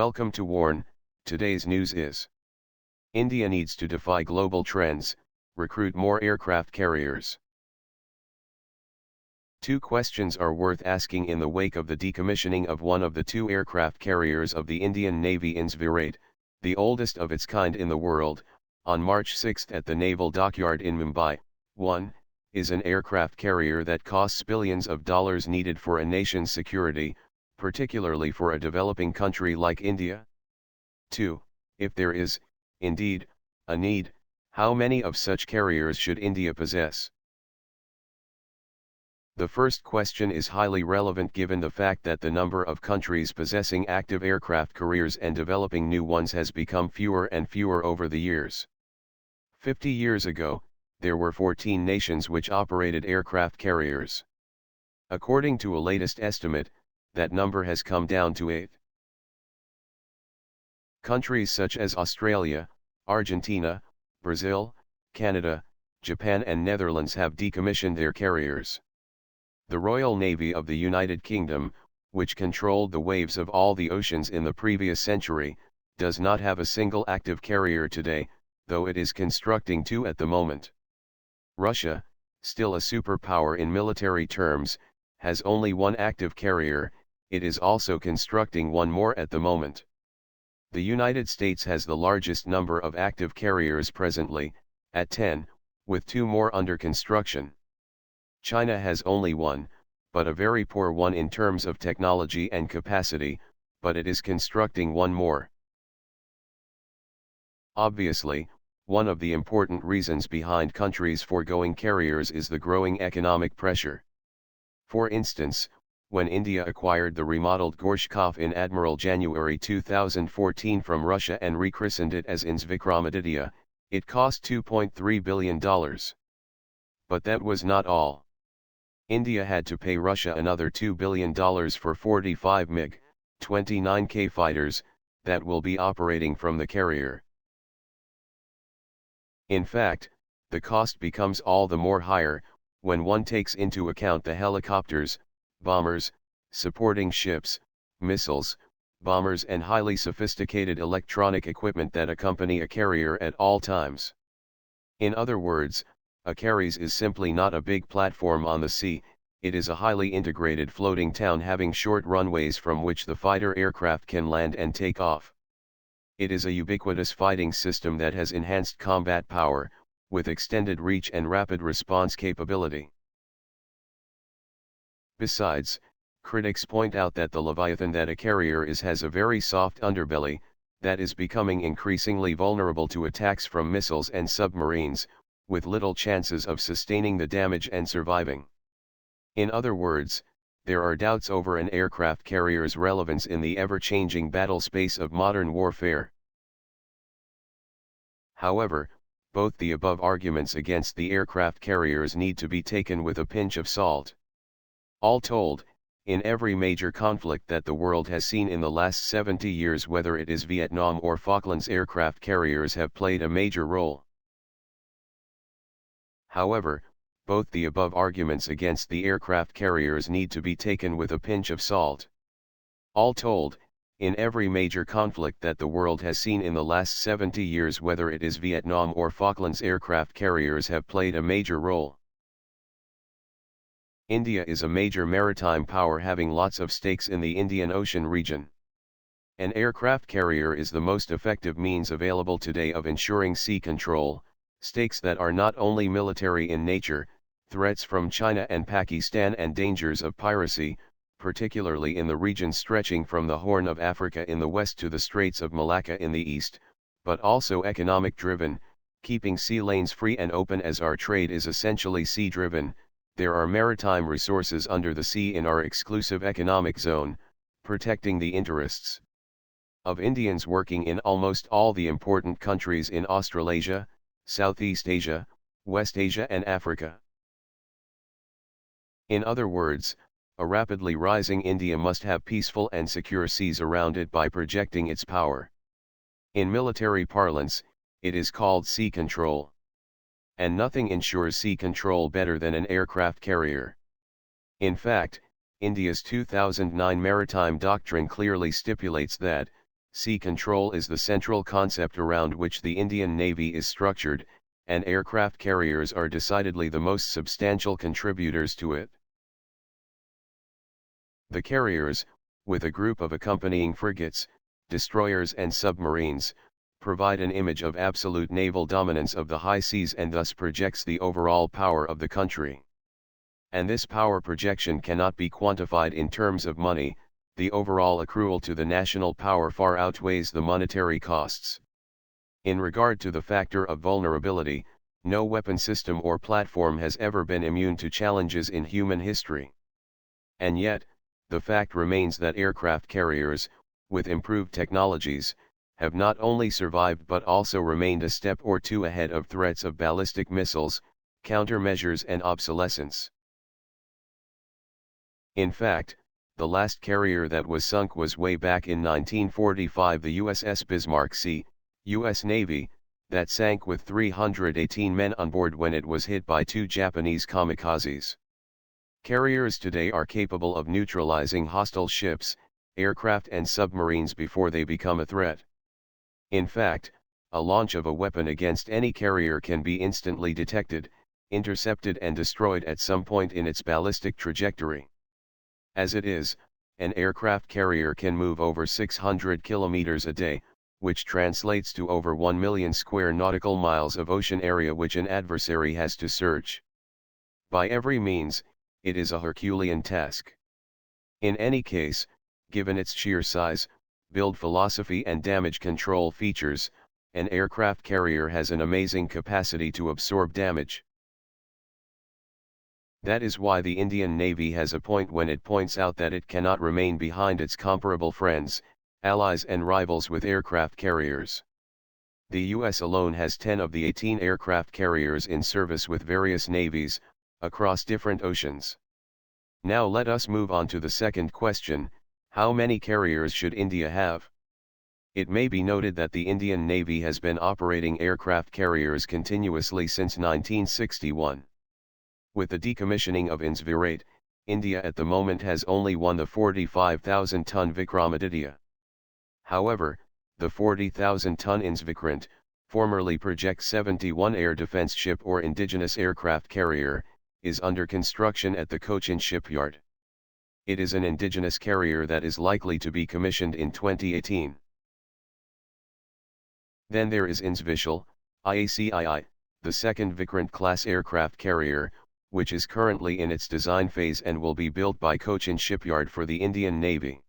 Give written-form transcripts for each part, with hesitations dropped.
Welcome to Warn. Today's news is: India needs to defy global trends, recruit more aircraft carriers. Two questions are worth asking in the wake of the decommissioning of one of the two aircraft carriers of the Indian Navy in Viraat, the oldest of its kind in the world, on March 6 at the Naval Dockyard in Mumbai. 1. Is an aircraft carrier that costs billions of dollars needed for a nation's security, particularly for a developing country like India? 2. If there is, indeed, a need, how many of such carriers should India possess? The first question is highly relevant given the fact that the number of countries possessing active aircraft carriers and developing new ones has become fewer and fewer over the years. 50 years ago, there were 14 nations which operated aircraft carriers. According to a latest estimate, that number has come down to 8. Countries such as Australia, Argentina, Brazil, Canada, Japan and Netherlands have decommissioned their carriers. The Royal Navy of the United Kingdom, which controlled the waves of all the oceans in the previous century, does not have a single active carrier today, though it is constructing two at the moment. Russia, still a superpower in military terms, has only one active carrier. It is also constructing one more at the moment. The United States has the largest number of active carriers presently, at 10, with two more under construction. China has only one, but a very poor one in terms of technology and capacity, but it is constructing one more. Obviously, one of the important reasons behind countries foregoing carriers is the growing economic pressure. For instance, when India acquired the remodeled Gorshkov in Admiral January 2014 from Russia and rechristened it as INS Vikramaditya, it cost $2.3 billion. But that was not all. India had to pay Russia another $2 billion for 45 MiG-29K fighters, that will be operating from the carrier. In fact, the cost becomes all the more higher, when one takes into account the helicopters, bombers, supporting ships, missiles, bombers and highly sophisticated electronic equipment that accompany a carrier at all times. In other words, a carrier is simply not a big platform on the sea, it is a highly integrated floating town having short runways from which the fighter aircraft can land and take off. It is a ubiquitous fighting system that has enhanced combat power, with extended reach and rapid response capability. Besides, critics point out that the leviathan that a carrier is has a very soft underbelly, that is becoming increasingly vulnerable to attacks from missiles and submarines, with little chances of sustaining the damage and surviving. In other words, there are doubts over an aircraft carrier's relevance in the ever-changing battle space of modern warfare. However, both the above arguments against the aircraft carriers need to be taken with a pinch of salt. All told, in every major conflict that the world has seen in the last 70 years, whether it is Vietnam or Falklands, aircraft carriers have played a major role. However, both the above arguments against the aircraft carriers need to be taken with a pinch of salt. All told, in every major conflict that the world has seen in the last 70 years, whether it is Vietnam or Falklands, aircraft carriers have played a major role. India is a major maritime power having lots of stakes in the Indian Ocean region. An aircraft carrier is the most effective means available today of ensuring sea control, stakes that are not only military in nature, threats from China and Pakistan and dangers of piracy, particularly in the region stretching from the Horn of Africa in the west to the Straits of Malacca in the east, but also economic driven, keeping sea lanes free and open as our trade is essentially sea driven. There are maritime resources under the sea in our exclusive economic zone, protecting the interests of Indians working in almost all the important countries in Australasia, Southeast Asia, West Asia and Africa. In other words, a rapidly rising India must have peaceful and secure seas around it by projecting its power. In military parlance, it is called sea control. And nothing ensures sea control better than an aircraft carrier. In fact, India's 2009 maritime doctrine clearly stipulates that, Sea control is the central concept around which the Indian Navy is structured, and aircraft carriers are decidedly the most substantial contributors to it. The carriers, with a group of accompanying frigates, destroyers and submarines, provide an image of absolute naval dominance of the high seas and thus projects the overall power of the country. And this power projection cannot be quantified in terms of money. The overall accrual to the national power far outweighs the monetary costs. In regard to the factor of vulnerability, no weapon system or platform has ever been immune to challenges in human history. And yet, the fact remains that aircraft carriers, with improved technologies, have not only survived but also remained a step or two ahead of threats of ballistic missiles, countermeasures and obsolescence. In fact, the last carrier that was sunk was way back in 1945, the USS Bismarck C, U.S. Navy, that sank with 318 men on board when it was hit by 2 Japanese kamikazes. Carriers today are capable of neutralizing hostile ships, aircraft and submarines before they become a threat. In fact, a launch of a weapon against any carrier can be instantly detected, intercepted and destroyed at some point in its ballistic trajectory. As it is, an aircraft carrier can move over 600 kilometers a day, which translates to over 1 million square nautical miles of ocean area which an adversary has to search. By every means, it is a Herculean task. In any case, given its sheer size, build philosophy and damage control features, an aircraft carrier has an amazing capacity to absorb damage. That is why the Indian Navy has a point when it points out that it cannot remain behind its comparable friends, allies and rivals with aircraft carriers. The US alone has 10 of the 18 aircraft carriers in service with various navies, across different oceans. Now let us move on to the second question: how many carriers should India have? It may be noted that the Indian Navy has been operating aircraft carriers continuously since 1961. With the decommissioning of INS Viraat, India at the moment has only won the 45,000-ton Vikramaditya. However, the 40,000-ton INS Vikrant, formerly Project 71 air defense ship or indigenous aircraft carrier, is under construction at the Cochin shipyard. It is an indigenous carrier that is likely to be commissioned in 2018. Then there is INS Vishal, IACII, the second Vikrant-class aircraft carrier, which is currently in its design phase and will be built by Cochin Shipyard for the Indian Navy.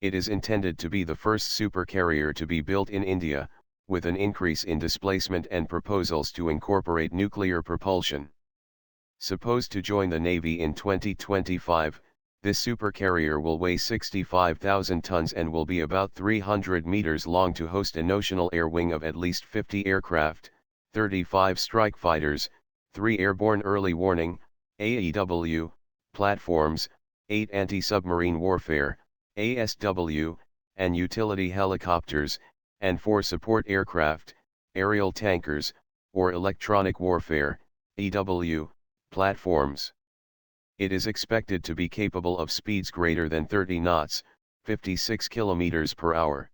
It is intended to be the first supercarrier to be built in India, with an increase in displacement and proposals to incorporate nuclear propulsion. Supposed to join the Navy in 2025, this supercarrier will weigh 65,000 tons and will be about 300 meters long to host a notional air wing of at least 50 aircraft, 35 strike fighters, 3 airborne early warning, AEW, platforms, 8 anti-submarine warfare, ASW, and utility helicopters, and 4 support aircraft, aerial tankers, or electronic warfare, EW, platforms. It is expected to be capable of speeds greater than 30 knots, 56 kilometers per hour.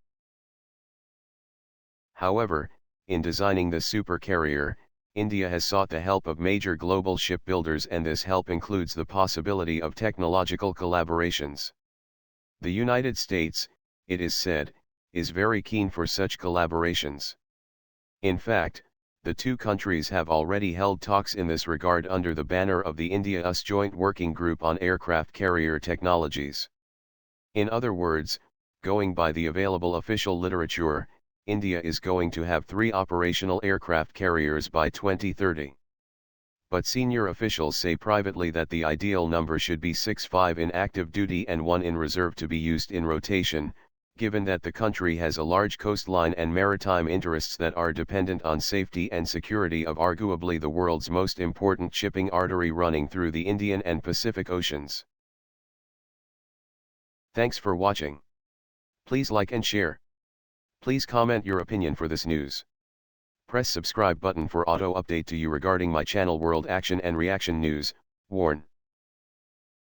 However, in designing the supercarrier, India has sought the help of major global shipbuilders, and this help includes the possibility of technological collaborations. The United States, it is said, is very keen for such collaborations. In fact, the two countries have already held talks in this regard under the banner of the India-US Joint Working Group on Aircraft Carrier Technologies. In other words, going by the available official literature, India is going to have 3 operational aircraft carriers by 2030. But senior officials say privately that the ideal number should be 5 in active duty and 1 in reserve to be used in rotation, given that the country has a large coastline and maritime interests that are dependent on safety and security of arguably the world's most important shipping artery running through the Indian and Pacific Oceans. Thanks for watching. Please like and share. Please comment your opinion for this news. Press subscribe button for auto update to you regarding my channel World Action and Reaction News. Warn.